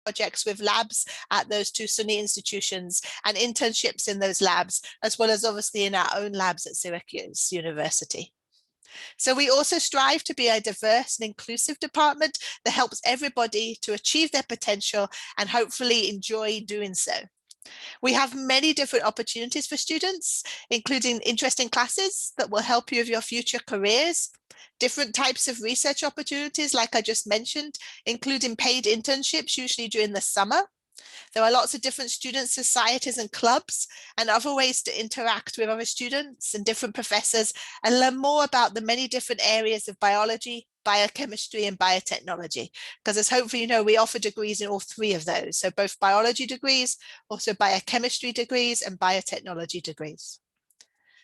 projects with labs at those two SUNY institutions and internships in those labs, as well as obviously in our own labs at Syracuse University. So we also strive to be a diverse and inclusive department that helps everybody to achieve their potential and hopefully enjoy doing so. We have many different opportunities for students, including interesting classes that will help you with your future careers, different types of research opportunities, like I just mentioned, including paid internships, usually during the summer. There are lots of different student societies and clubs and other ways to interact with other students and different professors and learn more about the many different areas of biology, biochemistry and biotechnology, because as hopefully you know, we offer degrees in all three of those. So both biology degrees, also biochemistry degrees and biotechnology degrees.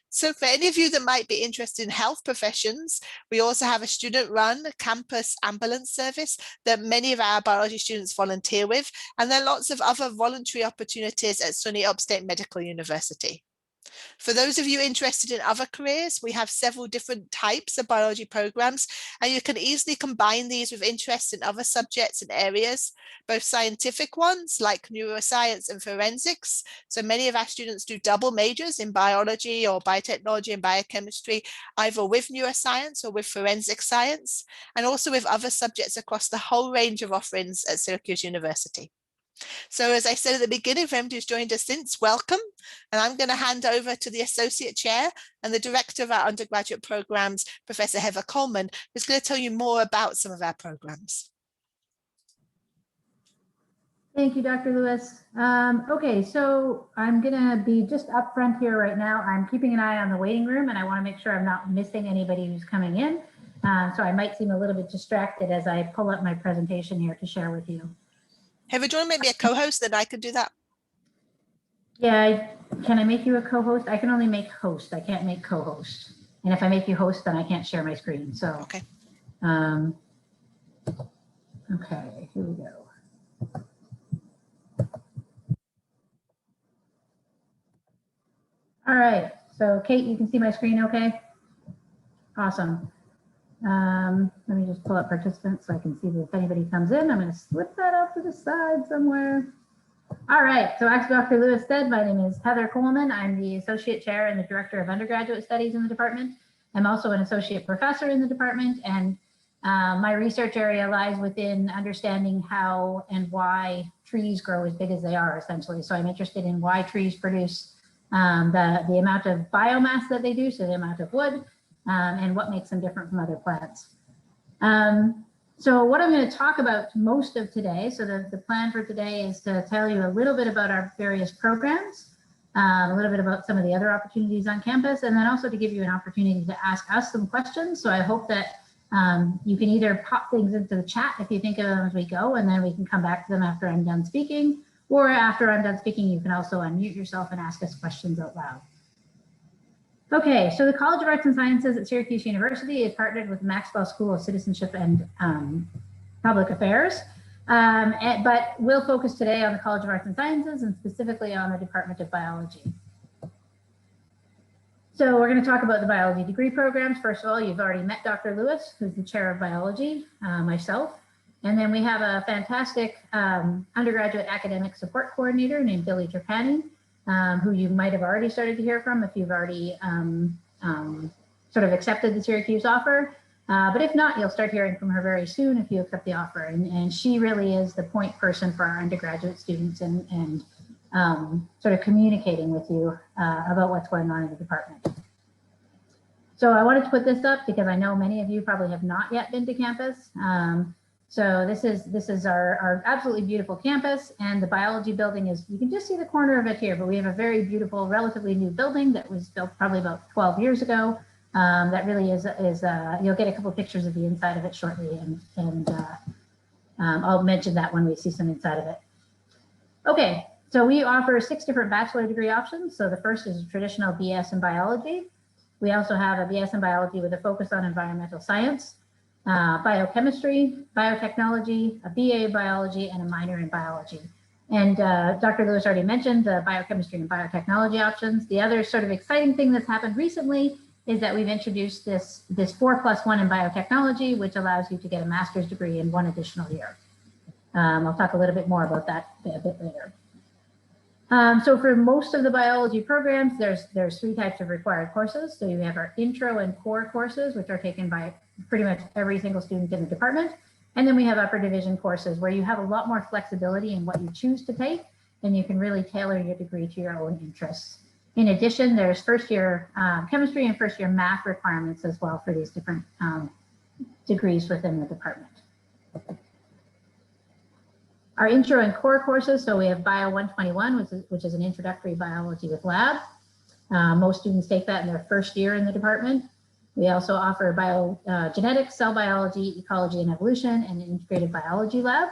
So for any of you that might be interested in health professions, we also have a student-run campus ambulance service that many of our biology students volunteer with, and there are lots of other voluntary opportunities at SUNY Upstate Medical University. For those of you interested in other careers, we have several different types of biology programs, and you can easily combine these with interests in other subjects and areas, both scientific ones like neuroscience and forensics. So many of our students do double majors in biology or biotechnology and biochemistry, either with neuroscience or with forensic science, and also with other subjects across the whole range of offerings at Syracuse University. So as I said at the beginning, for anybody who's joined us since, welcome. And I'm going to hand over to the Associate Chair and the Director of our undergraduate programs, Professor Heather Coleman, who's going to tell you more about some of our programs. Thank you, Dr. Lewis. Okay, so I'm going to be just up front here right now. I'm keeping an eye on the waiting room, and I want to make sure I'm not missing anybody who's coming in. So I might seem a little bit distracted as I pull up my presentation here to share with you. Heather, do you want to make me a co-host, then I can do that? Yeah, can I make you a co-host? I can only make host. I can't make co-host. And if I make you host, then I can't share my screen. So, okay. Okay, here we go. All right, so Kate, you can see my screen okay? Awesome. Let me just pull up participants so I can see that if anybody comes in. I'm going to slip that off to the side somewhere. All right, so as Dr. Lewis said, my name is Heather Coleman. I'm the Associate Chair and the Director of Undergraduate Studies in the department. I'm also an Associate Professor in the department, and my research area lies within understanding how and why trees grow as big as they are, essentially. So I'm interested in why trees produce the amount of biomass that they do, so the amount of wood, and what makes them different from other plants. So what I'm going to talk about most of today, so the plan for today is to tell you a little bit about our various programs, a little bit about some of the other opportunities on campus, and then also to give you an opportunity to ask us some questions. So I hope that you can either pop things into the chat if you think of them as we go, and then we can come back to them after I'm done speaking, or after I'm done speaking, you can also unmute yourself and ask us questions out loud. Okay, so the College of Arts and Sciences at Syracuse University is partnered with the Maxwell School of Citizenship and Public Affairs, but we'll focus today on the College of Arts and Sciences and specifically on the Department of Biology. So we're going to talk about the biology degree programs. First of all, you've already met Dr. Lewis, who's the chair of biology, myself, and then we have a fantastic undergraduate academic support coordinator named Billy Trapani, who you might have already started to hear from if you've already sort of accepted the Syracuse offer. But if not, you'll start hearing from her very soon if you accept the offer. And she really is the point person for our undergraduate students and sort of communicating with you about what's going on in the department. So I wanted to put this up because I know many of you probably have not yet been to campus. So this is our absolutely beautiful campus, and the biology building is, you can just see the corner of it here, but we have a very beautiful, relatively new building that was built probably about 12 years ago. That really is you'll get a couple of pictures of the inside of it shortly, and I'll mention that when we see some inside of it. Okay, so we offer 6 different bachelor degree options. So the first is a traditional BS in biology. We also have a BS in biology with a focus on environmental science, biochemistry, biotechnology, a BA in biology, and a minor in biology. And Dr. Lewis already mentioned the biochemistry and biotechnology options. The other sort of exciting thing that's happened recently is that we've introduced this 4+1 in biotechnology, which allows you to get a master's degree in 1 additional year. I'll talk a little bit more about that a bit later. So for most of the biology programs, there's 3 types of required courses. So you have our intro and core courses, which are taken by pretty much every single student in the department. And then we have upper division courses where you have a lot more flexibility in what you choose to take, and you can really tailor your degree to your own interests. In addition, there's first year chemistry and first year math requirements as well for these different degrees within the department. Our intro and core courses, so we have Bio 121, which is an introductory biology with lab. Most students take that in their first year in the department. We also offer biogenetics, cell biology, ecology and evolution, and an integrated biology lab.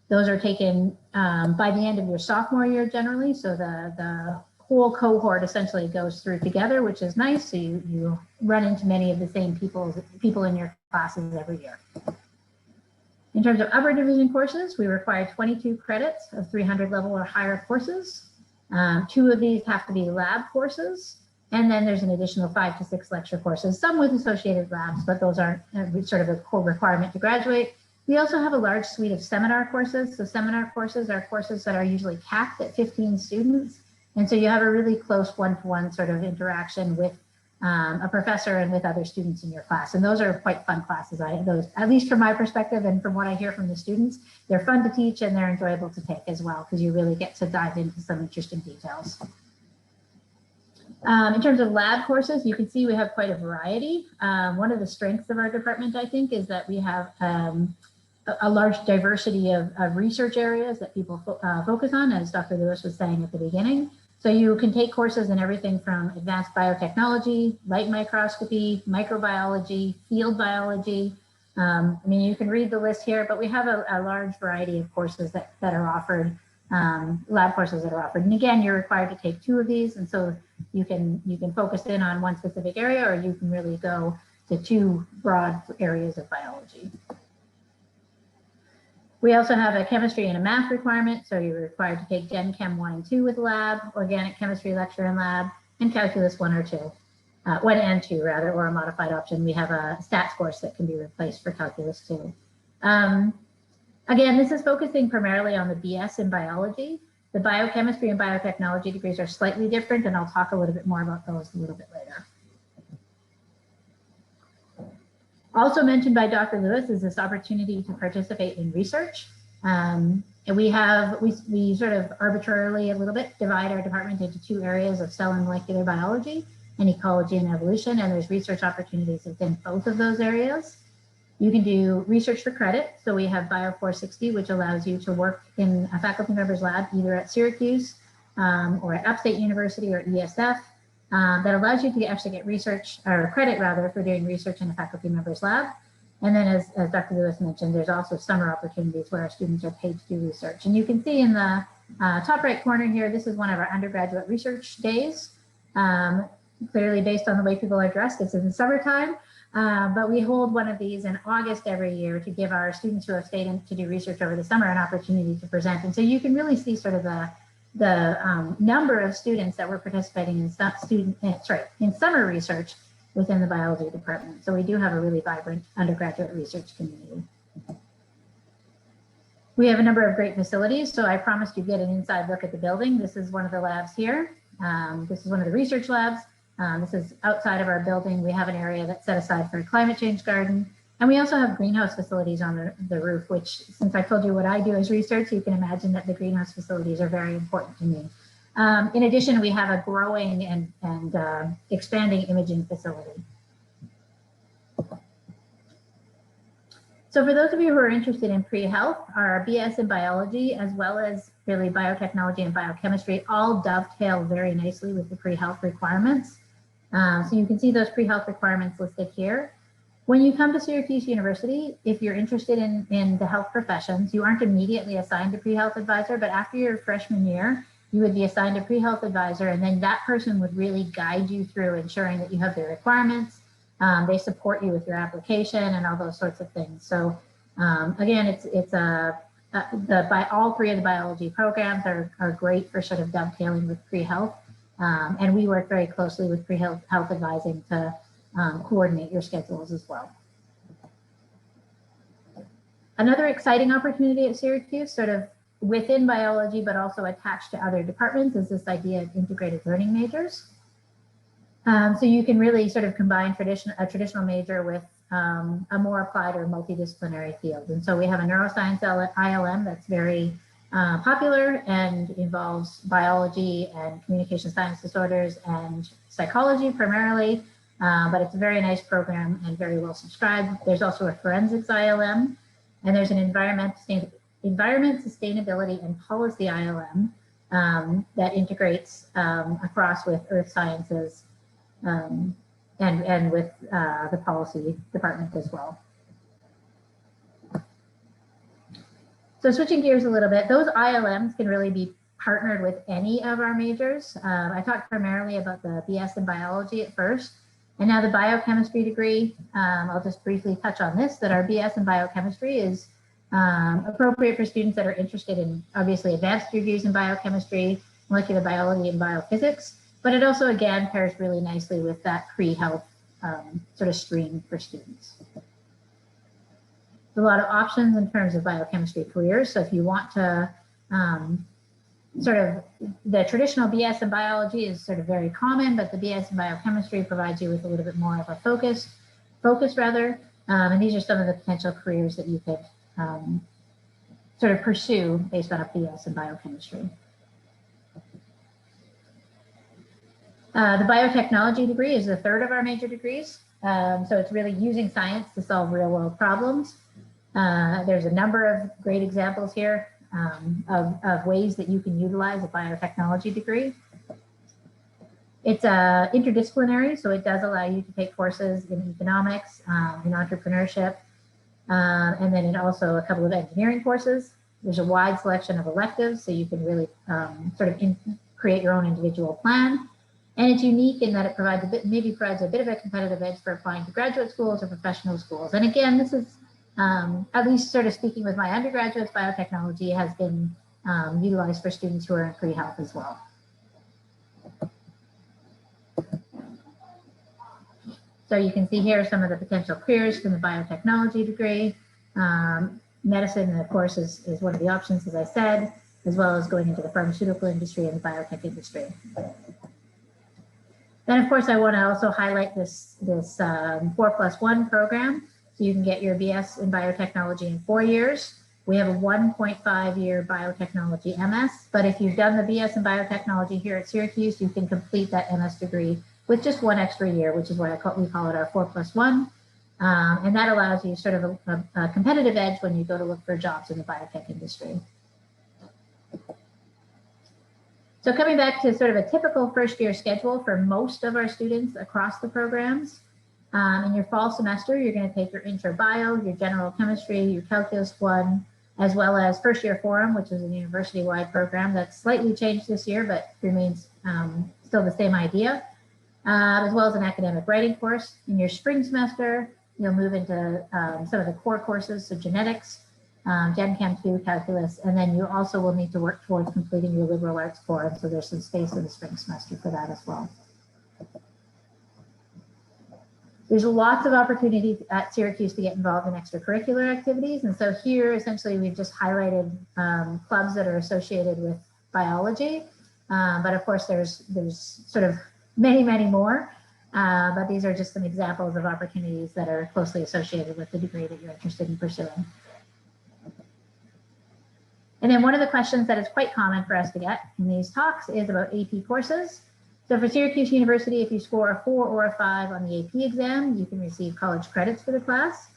Those are taken by the end of your sophomore year generally, so the whole cohort essentially goes through together, which is nice. So you run into many of the same people in your classes every year. In terms of upper division courses, we require 22 credits of 300 level or higher courses. 2 of these have to be lab courses. And then there's an additional 5 to 6 lecture courses, some with associated labs, but those aren't sort of a core requirement to graduate. We also have a large suite of seminar courses. So seminar courses are courses that are usually capped at 15 students. And so you have a really close one-to-one sort of interaction with a professor and with other students in your class. And those are quite fun classes. Those, at least from my perspective and from what I hear from the students, they're fun to teach and they're enjoyable to take as well, because you really get to dive into some interesting details. In terms of lab courses, you can see we have quite a variety. One of the strengths of our department, I think, is that we have a large diversity of research areas that people focus on, as Dr. Lewis was saying at the beginning. So you can take courses in everything from advanced biotechnology, light microscopy, microbiology, field biology. I mean, you can read the list here, but we have a large variety of courses that are offered, lab courses that are offered. And again, you're required to take 2 of these. And so you can focus in on one specific area, or you can really go to 2 broad areas of biology. We also have a chemistry and a math requirement. So you're required to take Gen Chem 1 and 2 with lab, organic chemistry lecture and lab, and calculus 1 or 2, 1 and 2 rather, or a modified option. We have a stats course that can be replaced for calculus 2. Again, this is focusing primarily on the BS in biology. The biochemistry and biotechnology degrees are slightly different, and I'll talk a little bit more about those a little bit later. Also mentioned by Dr. Lewis is this opportunity to participate in research. And we sort of arbitrarily a little bit divide our department into 2 areas of cell and molecular biology and ecology and evolution. And there's research opportunities within both of those areas. You can do research for credit. So we have Bio 460, which allows you to work in a faculty member's lab, either at Syracuse or at Upstate University or ESF. That allows you to actually get research, or credit rather, for doing research in a faculty member's lab. And then as Dr. Lewis mentioned, there's also summer opportunities where our students are paid to do research. And you can see in the top right corner here, this is one of our undergraduate research days. Clearly based on the way people are dressed, it's in the summertime. But we hold one of these in August every year to give our students who have stayed in to do research over the summer an opportunity to present. And so you can really see sort of the number of students that were participating in summer research within the biology department. So we do have a really vibrant undergraduate research community. We have a number of great facilities. So I promised you get an inside look at the building. This is one of the labs here. This is one of the research labs. This is outside of our building. We have an area that's set aside for a climate change garden. And we also have greenhouse facilities on the roof, which, since I told you what I do as research, you can imagine that the greenhouse facilities are very important to me. In addition, we have a growing and expanding imaging facility. So for those of you who are interested in pre-health, our BS in biology, as well as really biotechnology and biochemistry, all dovetail very nicely with the pre-health requirements. So you can see those pre-health requirements listed here. When you come to Syracuse University, if you're interested in the health professions, you aren't immediately assigned a pre-health advisor, but after your freshman year, you would be assigned a pre-health advisor, and then that person would really guide you through ensuring that you have the requirements. They support you with your application and all those sorts of things. So again, all 3 of the biology programs are great for sort of dovetailing with pre-health. And we work very closely with pre-health advising to coordinate your schedules as well. Another exciting opportunity at Syracuse, sort of within biology, but also attached to other departments, is this idea of integrated learning majors. So you can really sort of combine a traditional major with a more applied or multidisciplinary field. And so we have a neuroscience ILM that's very popular and involves biology and communication science disorders and psychology primarily, but it's a very nice program and very well subscribed. There's also a forensics ILM, and there's an environment, sustainability, and policy ILM that integrates across with earth sciences and with the policy department as well. So switching gears a little bit, those ILMs can really be partnered with any of our majors. I talked primarily about the BS in biology at first, and now the biochemistry degree. I'll just briefly touch on this, that our BS in biochemistry is appropriate for students that are interested in obviously advanced degrees in biochemistry, molecular biology, and biophysics. But it also, again, pairs really nicely with that pre-health sort of stream for students. There's a lot of options in terms of biochemistry careers. So if you want to sort of, the traditional BS in biology is sort of very common, but the BS in biochemistry provides you with a little bit more of a focus rather. And these are some of the potential careers that you could sort of pursue based on a BS in biochemistry. The biotechnology degree is the third of our major degrees. So it's really using science to solve real world problems. There's a number of great examples here of ways that you can utilize a biotechnology degree. It's interdisciplinary, so it does allow you to take courses in economics, in entrepreneurship, and then also a couple of engineering courses. There's a wide selection of electives, so you can really sort of create your own individual plan. And it's unique in that it provides a bit of a competitive edge for applying to graduate schools or professional schools. And again, this is at least sort of speaking with my undergraduates, biotechnology has been utilized for students who are in pre-health as well. So you can see here some of the potential careers from the biotechnology degree. Medicine, of course, is one of the options, as I said, as well as going into the pharmaceutical industry and the biotech industry. Then, of course, I want to also highlight this 4+1 program. So you can get your BS in biotechnology in 4 years. We have a 1.5-year biotechnology MS, but if you've done the BS in biotechnology here at Syracuse, you can complete that MS degree with just 1 extra year, which is why we call it our 4+1. And that allows you sort of a competitive edge when you go to look for jobs in the biotech industry. So coming back to sort of a typical first year schedule for most of our students across the programs, in your fall semester, you're going to take your intro bio, your general chemistry, your calculus 1, as well as first year forum, which is a university-wide program that's slightly changed this year, but remains still the same idea, as well as an academic writing course. In your spring semester, you'll move into some of the core courses, so genetics, Gen Chem 2, calculus, and then you also will need to work towards completing your liberal arts core. So there's some space in the spring semester for that as well. There's lots of opportunities at Syracuse to get involved in extracurricular activities. And so here, essentially, we've just highlighted clubs that are associated with biology. But of course, there's sort of many, many more. But these are just some examples of opportunities that are closely associated with the degree that you're interested in pursuing. And then one of the questions that is quite common for us to get in these talks is about AP courses. So for Syracuse University, if you score a 4 or a 5 on the AP exam, you can receive college credits for the class,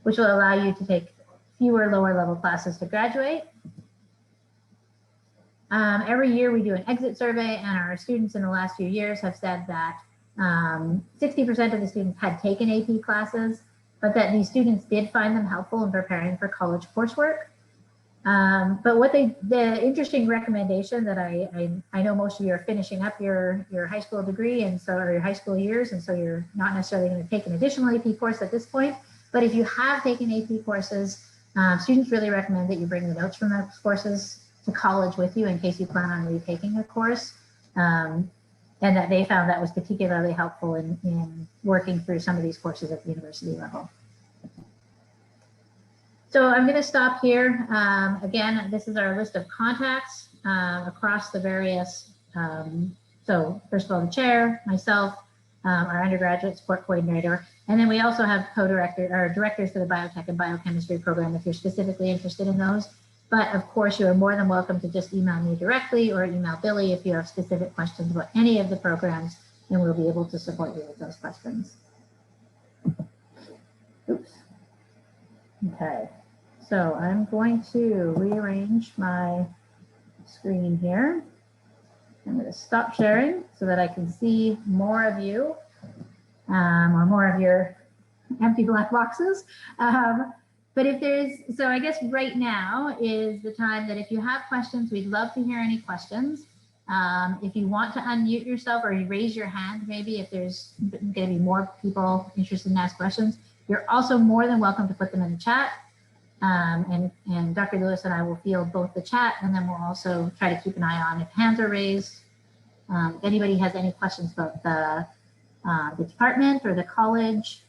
which will allow you to take fewer lower level classes to graduate. Every year we do an exit survey, and our students in the last few years have said that 60% of the students had taken AP classes, but that these students did find them helpful in preparing for college coursework. But the interesting recommendation that I know most of you are finishing up your high school degree or your high school years, and so you're not necessarily going to take an additional AP course at this point. But if you have taken AP courses, students really recommend that you bring the notes from those courses to college with you in case you plan on retaking a course, and that they found that was particularly helpful in working through some of these courses at the university level. So I'm going to stop here. Again, this is our list of contacts across the various, so first of all, the chair, myself, our undergraduate support coordinator, and then we also have directors for the biotech and biochemistry program if you're specifically interested in those. But of course, you are more than welcome to just email me directly or email Billy if you have specific questions about any of the programs, and we'll be able to support you with those questions. Oops. Okay, so I'm going to rearrange my screen here. I'm going to stop sharing so that I can see more of you or more of your empty black boxes. But if there's, so I guess right now is the time that if you have questions, we'd love to hear any questions. If you want to unmute yourself or you raise your hand, maybe if there's going to be more people interested in ask questions, you're also more than welcome to put them in the chat. And Dr. Lewis and I will field both the chat, and then we'll also try to keep an eye on if hands are raised. If anybody has any questions about the department or the college,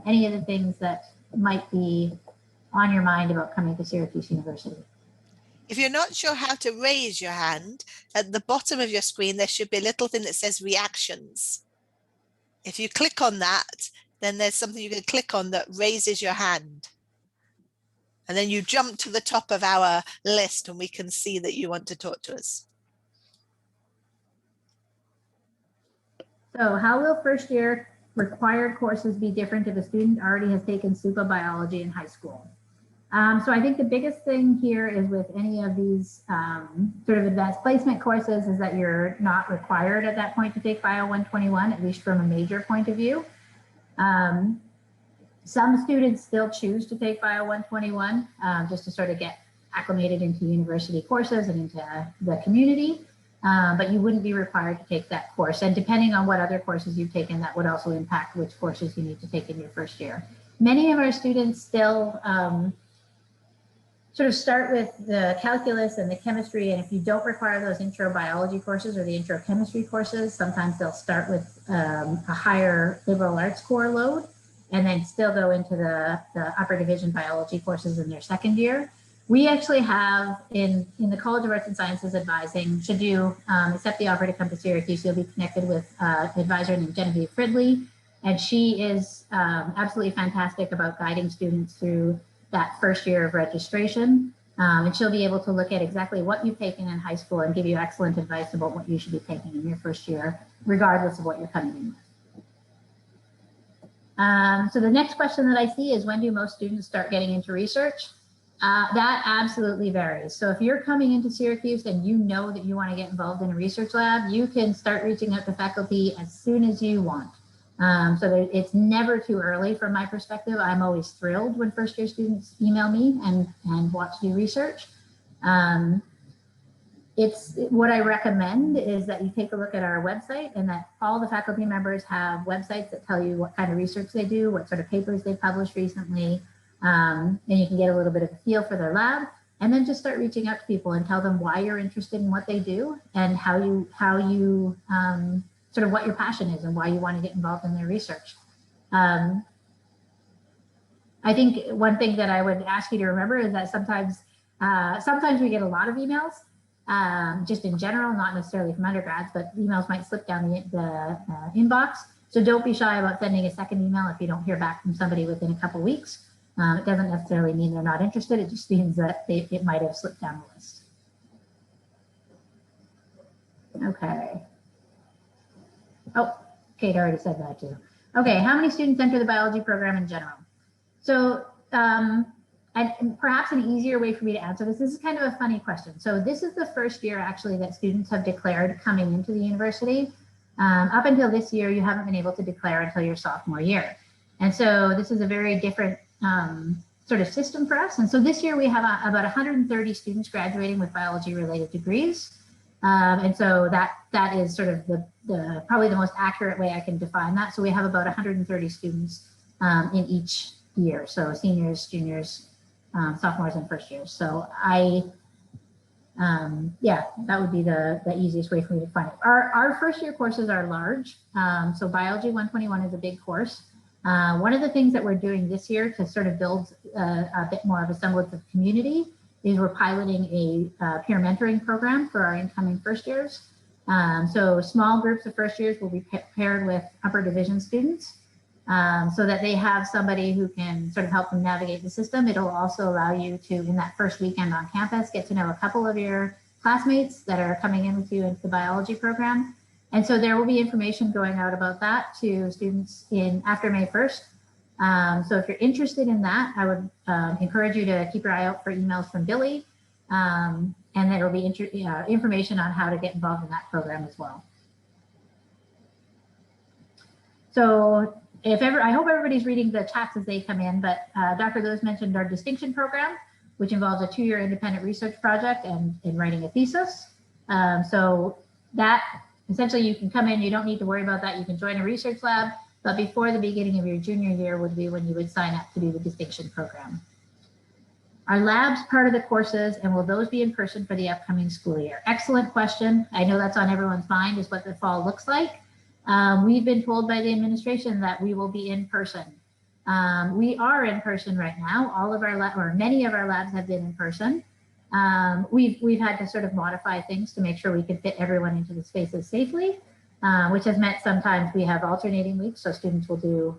any of the things that might be on your mind about coming to Syracuse University. If you're not sure how to raise your hand, at the bottom of your screen, there should be a little thing that says reactions. If you click on that, then there's something you can click on that raises your hand. And then you jump to the top of our list and we can see that you want to talk to us. So how will first year required courses be different if a student already has taken SUPA biology in high school? So I think the biggest thing here is with any of these sort of advanced placement courses is that you're not required at that point to take Bio 121, at least from a major point of view. Some students still choose to take Bio 121 just to sort of get acclimated into university courses and into the community, but you wouldn't be required to take that course. And depending on what other courses you've taken, that would also impact which courses you need to take in your first year. Many of our students still sort of start with the calculus and the chemistry, and if you don't require those intro biology courses or the intro chemistry courses, sometimes they'll start with a higher liberal arts core load and then still go into the upper division biology courses in their second year. We actually have in the College of Arts and Sciences advising, should you accept the offer to come to Syracuse, you'll be connected with an advisor named Genevieve Fridley, and she is absolutely fantastic about guiding students through that first year of registration. And she'll be able to look at exactly what you've taken in high school and give you excellent advice about what you should be taking in your first year, regardless of what you're coming in with. So the next question that I see is, when do most students start getting into research? That absolutely varies. So if you're coming into Syracuse and you know that you want to get involved in a research lab, you can start reaching out to faculty as soon as you want. So it's never too early from my perspective. I'm always thrilled when first year students email me and want to do research. What I recommend is that you take a look at our website, and that all the faculty members have websites that tell you what kind of research they do, what sort of papers they've published recently, and you can get a little bit of a feel for their lab, and then just start reaching out to people and tell them why you're interested in what they do and how you sort of what your passion is and why you want to get involved in their research. I think one thing that I would ask you to remember is that sometimes we get a lot of emails, just in general, not necessarily from undergrads, but emails might slip down the inbox. So don't be shy about sending a second email if you don't hear back from somebody within a couple weeks. It doesn't necessarily mean they're not interested. It just means that it might have slipped down the list. Okay. Oh, Kate already said that too. Okay, how many students enter the biology program in general? So, and perhaps an easier way for me to answer this is kind of a funny question. So this is the first year actually that students have declared coming into the university. Up until this year, you haven't been able to declare until your sophomore year. And so this is a very different sort of system for us. And so this year we have about 130 students graduating with biology related degrees. And so that is sort of probably the most accurate way I can define that. So we have about 130 students in each year. So seniors, juniors, sophomores, and first years. So yeah, that would be the easiest way for me to find it. Our first year courses are large. So Biology 121 is a big course. One of the things that we're doing this year to sort of build a bit more of a semblance of community is we're piloting a peer mentoring program for our incoming first years. So small groups of first years will be paired with upper division students so that they have somebody who can sort of help them navigate the system. It'll also allow you to, in that first weekend on campus, get to know a couple of your classmates that are coming in with you into the biology program. And so there will be information going out about that to students after May 1st. So if you're interested in that, I would encourage you to keep your eye out for emails from Billy. And there will be information on how to get involved in that program as well. So I hope everybody's reading the chats as they come in, but Dr. Lewis mentioned our distinction program, which involves a 2-year independent research project and writing a thesis. So that essentially you can come in, you don't need to worry about that. You can join a research lab, but before the beginning of your junior year would be when you would sign up to do the distinction program. Are labs part of the courses, and will those be in person for the upcoming school year? Excellent question. I know that's on everyone's mind, is what the fall looks like. We've been told by the administration that we will be in person. We are in person right now. All of our or many of our labs have been in person. We've had to sort of modify things to make sure we can fit everyone into the spaces safely, which has meant sometimes we have alternating weeks. So students will do,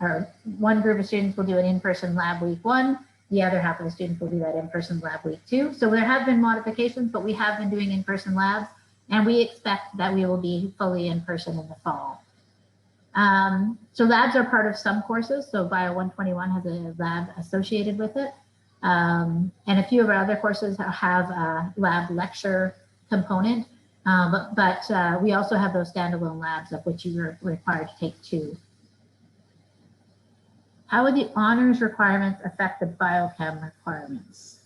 or one group of students will do an in-person lab week 1. The other half of the students will do that in-person lab week 2. So there have been modifications, but we have been doing in-person labs, and we expect that we will be fully in person in the fall. So labs are part of some courses. So Bio 121 has a lab associated with it. And a few of our other courses have a lab lecture component, but we also have those standalone labs of which you're required to take 2. How would the honors requirements affect the biochem requirements?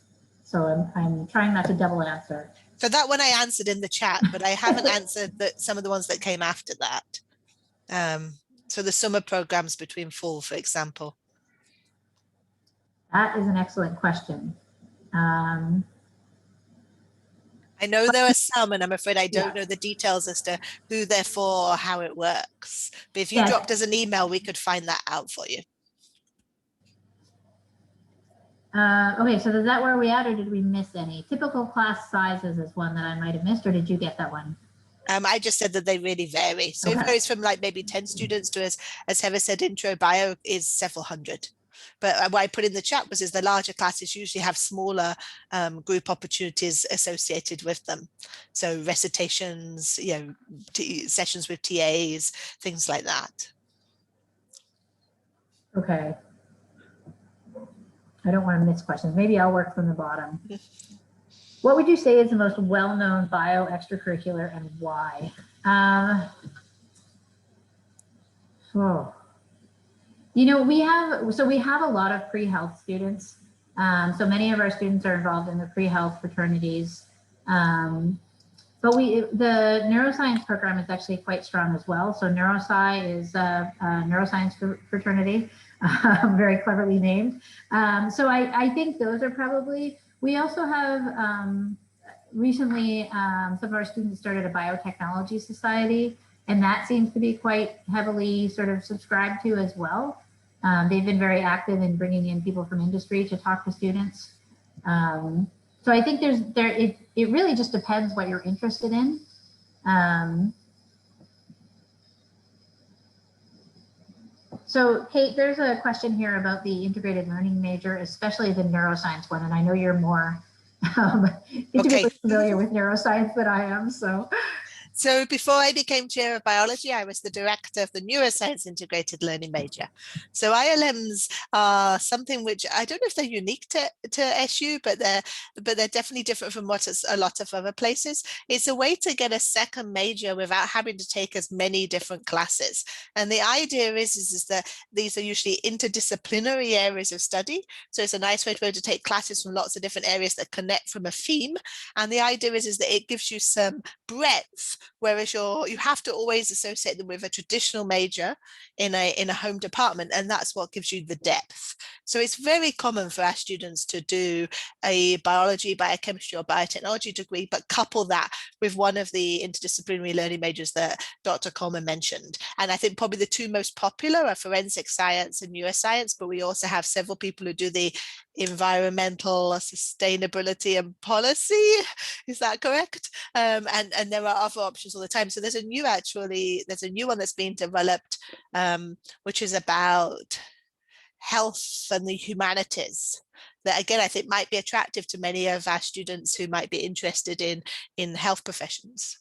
So I'm trying not to double answer. For that one, I answered in the chat, but I haven't answered some of the ones that came after that. So the summer programs between fall, for example. That is an excellent question. I know there are some, and I'm afraid I don't know the details as to who they're for or how it works. But if you dropped us an email, we could find that out for you. Okay, so is that where we at, or did we miss any? Typical class sizes is one that I might have missed, or did you get that one? I just said that they really vary. So it varies from like maybe 10 students to, as Heather said, intro bio is several hundred. But what I put in the chat was the larger classes usually have smaller group opportunities associated with them. So recitations, sessions with TAs, things like that. Okay. I don't want to miss questions. Maybe I'll work from the bottom. What would you say is the most well-known bio extracurricular and why? We have a lot of pre-health students. So many of our students are involved in the pre-health fraternities. But the neuroscience program is actually quite strong as well. So neurosci is a neuroscience fraternity, very cleverly named. So I think those are probably, we also have recently some of our students started a biotechnology society, and that seems to be quite heavily sort of subscribed to as well. They've been very active in bringing in people from industry to talk to students. So I think it really just depends what you're interested in. So Kate, there's a question here about the integrated learning major, especially the neuroscience one. And I know you're more intimately familiar with neuroscience than I am, so. So before I became chair of biology, I was the director of the neuroscience integrated learning major. So ILMs are something which I don't know if they're unique to SU, but they're definitely different from what a lot of other places. It's a way to get a second major without having to take as many different classes. And the idea is that these are usually interdisciplinary areas of study. So it's a nice way to be able to take classes from lots of different areas that connect from a theme. And the idea is that it gives you some breadth whereas you have to always associate them with a traditional major in a home department, and that's what gives you the depth. So it's very common for our students to do a biology, biochemistry, or biotechnology degree, but couple that with one of the interdisciplinary learning majors that Dr. Coleman mentioned. And I think probably the two most popular are forensic science and neuroscience, but we also have several people who do the environmental sustainability and policy. Is that correct? And there are other options all the time. So there's a new one that's being developed, which is about health and the humanities, that again I think might be attractive to many of our students who might be interested in health professions.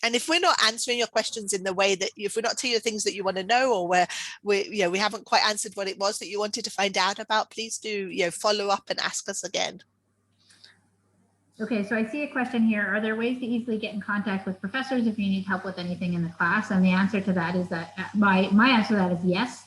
And if we're not answering your questions in the way that, if we're not telling you things that you want to know, or where we haven't quite answered what it was that you wanted to find out about, please do follow up and ask us again. Okay, so I see a question here. Are there ways to easily get in contact with professors if you need help with anything in the class? And the answer to that is that my answer to that is yes.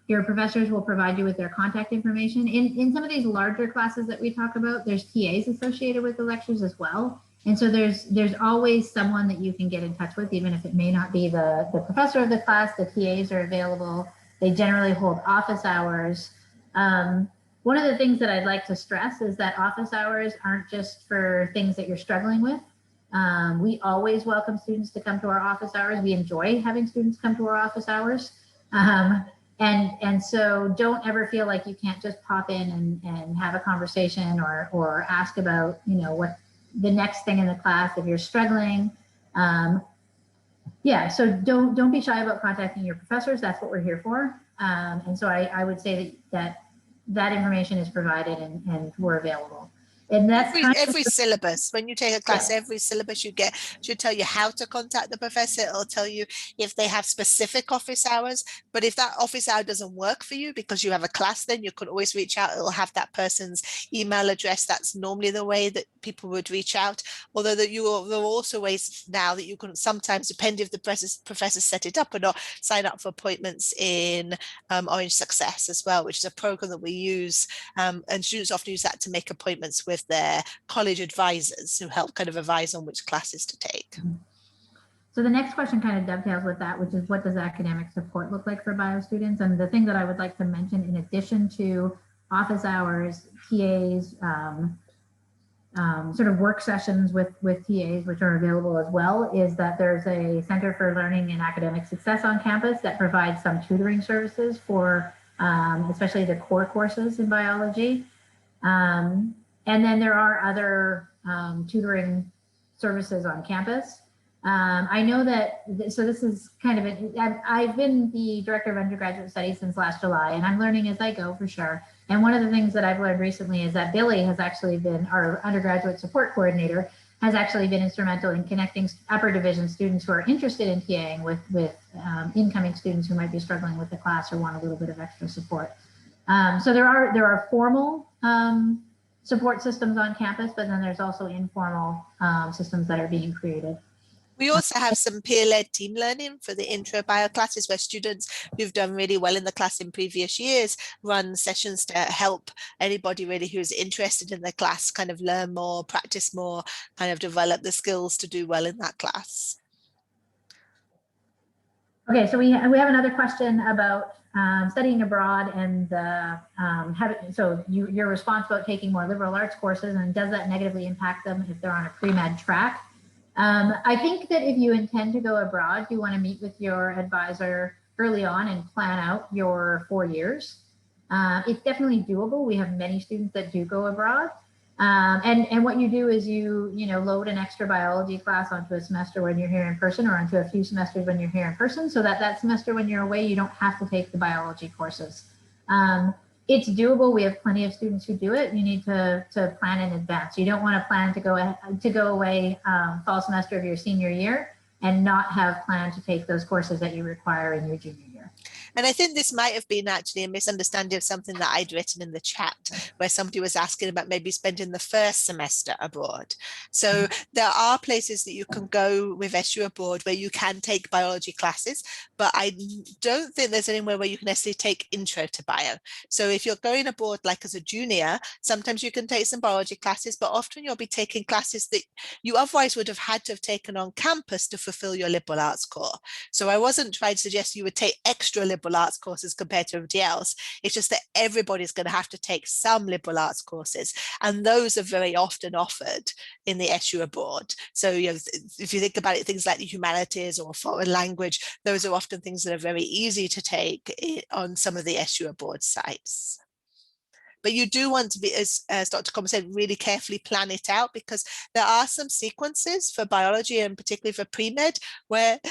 Your professors will provide you with their contact information. In some of these larger classes that we talk about, there's TAs associated with the lectures as well. And so there's always someone that you can get in touch with, even if it may not be the professor of the class. The TAs are available. They generally hold office hours. One of the things that I'd like to stress is that office hours aren't just for things that you're struggling with. We always welcome students to come to our office hours. We enjoy having students come to our office hours. And so don't ever feel like you can't just pop in and have a conversation or ask about, what the next thing in the class if you're struggling. Yeah, so don't be shy about contacting your professors. That's what we're here for. And so I would say that information is provided and we're available. And that's every syllabus. When you take a class, every syllabus should tell you how to contact the professor. It'll tell you if they have specific office hours. But if that office hour doesn't work for you because you have a class, then you can always reach out. It'll have that person's email address. That's normally the way that people would reach out. Although there are also ways now that you can sometimes, depending if the professor set it up or not, sign up for appointments in Orange Success as well, which is a program that we use. And students often use that to make appointments with their college advisors who help kind of advise on which classes to take. So the next question kind of dovetails with that, which is what does academic support look like for bio students? And the thing that I would like to mention, in addition to office hours, TAs, sort of work sessions with TAs, which are available as well, is that there's a Center for Learning and Academic Success on campus that provides some tutoring services for especially the core courses in biology. And then there are other tutoring services on campus. I know that, so this is kind of, I've been the director of undergraduate studies since last July, and I'm learning as I go for sure. And one of the things that I've learned recently is that Billy has actually been, our undergraduate support coordinator, has actually been instrumental in connecting upper division students who are interested in TAing with incoming students who might be struggling with the class or want a little bit of extra support. So there are formal support systems on campus, but then there's also informal systems that are being created. We also have some peer-led team learning for the intro bio classes, where students who've done really well in the class in previous years run sessions to help anybody really who's interested in the class kind of learn more, practice more, kind of develop the skills to do well in that class. Okay, so we have another question about studying abroad and your response about taking more liberal arts courses, and does that negatively impact them if they're on a pre-med track? I think that if you intend to go abroad, you want to meet with your advisor early on and plan out your 4 years. It's definitely doable. We have many students that do go abroad. And what you do is you load an extra biology class onto a semester when you're here in person, or onto a few semesters when you're here in person, so that semester when you're away, you don't have to take the biology courses. It's doable. We have plenty of students who do it. You need to plan in advance. You don't want to plan to go away fall semester of your senior year and not have planned to take those courses that you require in your junior year. And I think this might have been actually a misunderstanding of something that I'd written in the chat, where somebody was asking about maybe spending the first semester abroad. So there are places that you can go with SU abroad where you can take biology classes, but I don't think there's anywhere where you can necessarily take intro to bio. So if you're going abroad like as a junior, sometimes you can take some biology classes, but often you'll be taking classes that you otherwise would have had to have taken on campus to fulfill your liberal arts core. So I wasn't trying to suggest you would take extra liberal arts courses compared to everybody else. It's just that everybody's going to have to take some liberal arts courses, and those are very often offered in the SU abroad. So if you think about it, things like the humanities or foreign language, those are often things that are very easy to take on some of the SU abroad sites. But you do want to be, as Dr. Coleman said, really carefully plan it out, because there are some sequences for biology and particularly for pre-med where,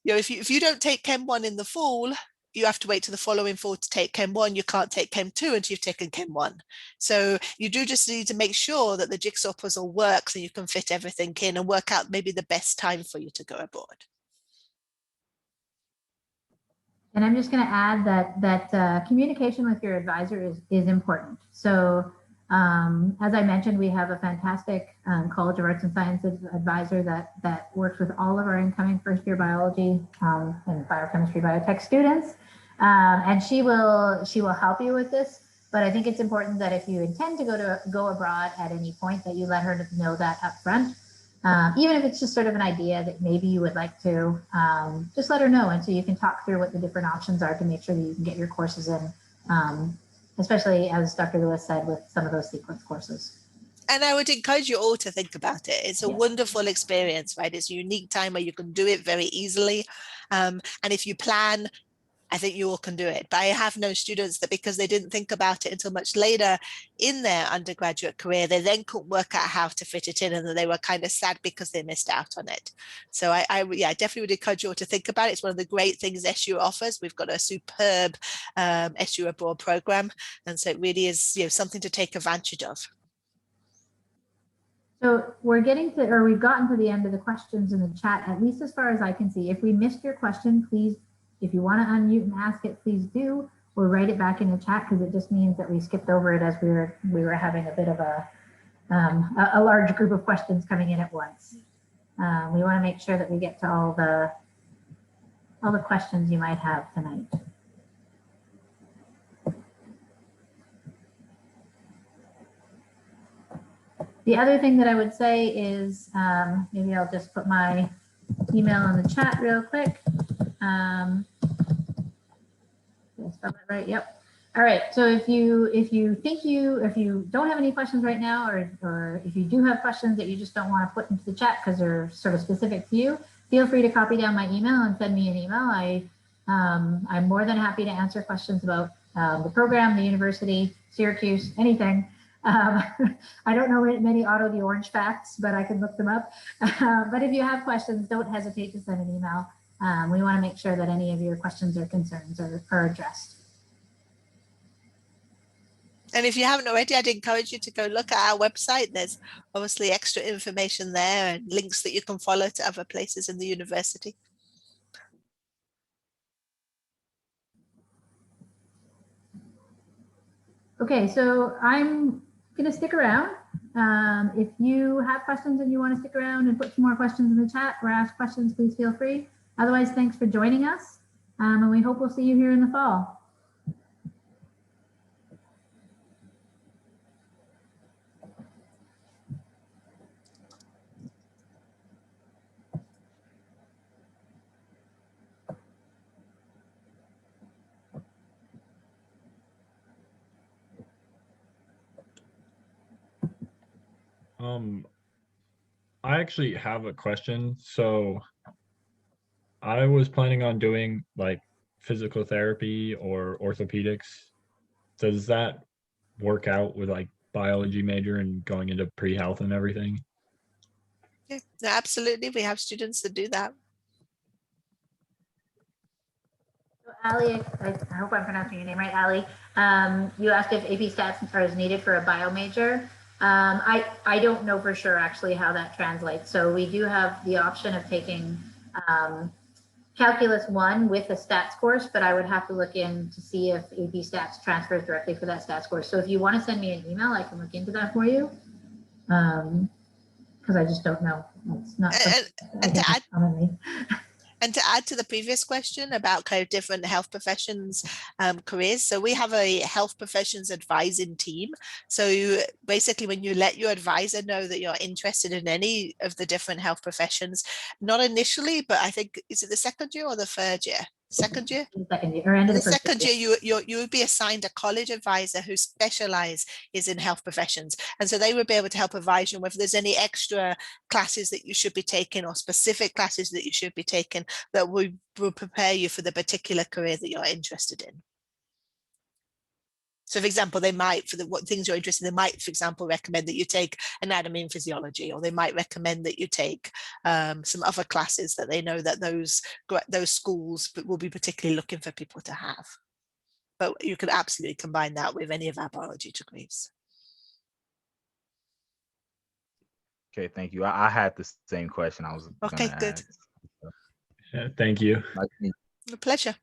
if you don't take Chem 1 in the fall, you have to wait to the following fall to take Chem 1. You can't take Chem 2 until you've taken Chem 1. So you do just need to make sure that the jigsaw puzzle works and you can fit everything in and work out maybe the best time for you to go abroad. And I'm just going to add that communication with your advisor is important. So as I mentioned, we have a fantastic College of Arts and Sciences advisor that works with all of our incoming first-year biology and biochemistry, biotech students, and she will help you with this. But I think it's important that if you intend to go abroad at any point, that you let her know that up front. Even if it's just sort of an idea that maybe you would like to, just let her know. And so you can talk through what the different options are to make sure that you can get your courses in, especially as Dr. Lewis said, with some of those sequence courses. And I would encourage you all to think about it. It's a wonderful experience, right? It's a unique time where you can do it very easily. And if you plan, I think you all can do it. But I have known students that because they didn't think about it until much later in their undergraduate career, they then couldn't work out how to fit it in, and they were kind of sad because they missed out on it. So I definitely would encourage you all to think about it. It's one of the great things SU offers. We've got a superb SU abroad program, and so it really is something to take advantage of. So we've gotten to the end of the questions in the chat, at least as far as I can see. If we missed your question, please, if you want to unmute and ask it, please do, or write it back in the chat, because it just means that we skipped over it as we were having a bit of a large group of questions coming in at once. We want to make sure that we get to all the questions you might have tonight. The other thing that I would say is, maybe I'll just put my email in the chat real quick. Did I spell it right? Yep. All right. So if you don't have any questions right now, or if you do have questions that you just don't want to put into the chat because they're sort of specific to you, feel free to copy down my email and send me an email. I'm more than happy to answer questions about the program, the university, Syracuse, anything. I don't know many Otto the Orange facts, but I can look them up. But if you have questions, don't hesitate to send an email. We want to make sure that any of your questions or concerns are addressed. And if you haven't already, I'd encourage you to go look at our website. There's obviously extra information there and links that you can follow to other places in the university. Okay, so I'm going to stick around. If you have questions and you want to stick around and put some more questions in the chat or ask questions, please feel free. Otherwise, thanks for joining us, and we hope we'll see you here in the fall. I actually have a question. So I was planning on doing like physical therapy or orthopedics. Does that work out with like biology major and going into pre-health and everything? Yeah, absolutely. We have students that do that. So Ali, I hope I'm pronouncing your name right, Ali. You asked if AP Stats is needed for a bio major. I don't know for sure actually how that translates. So we do have the option of taking Calculus 1 with a stats course, but I would have to look in to see if AP Stats transfers directly for that stats course. So if you want to send me an email, I can look into that for you. Because I just don't know. It's not commonly. And to add to the previous question about kind of different health professions careers, so we have a health professions advising team. So basically when you let your advisor know that you're interested in any of the different health professions, not initially, but I think, is it the second year or the third year? Second year? Second year, or end of the the first second year. year, you would be assigned a college advisor who specializes in health professions. And so they would be able to help advise you whether there's any extra classes that you should be taking or specific classes that you should be taking that will prepare you for the particular career that you're interested in. So for example, they might, for what things you're interested in, they might, for example, recommend that you take anatomy and physiology, or they might recommend that you take some other classes that they know that those schools will be particularly looking for people to have. But you could absolutely combine that with any of our biology degrees. Okay, thank you. I had the same question I was Okay, good. ask. Yeah, thank you. Nice to meet you. A pleasure.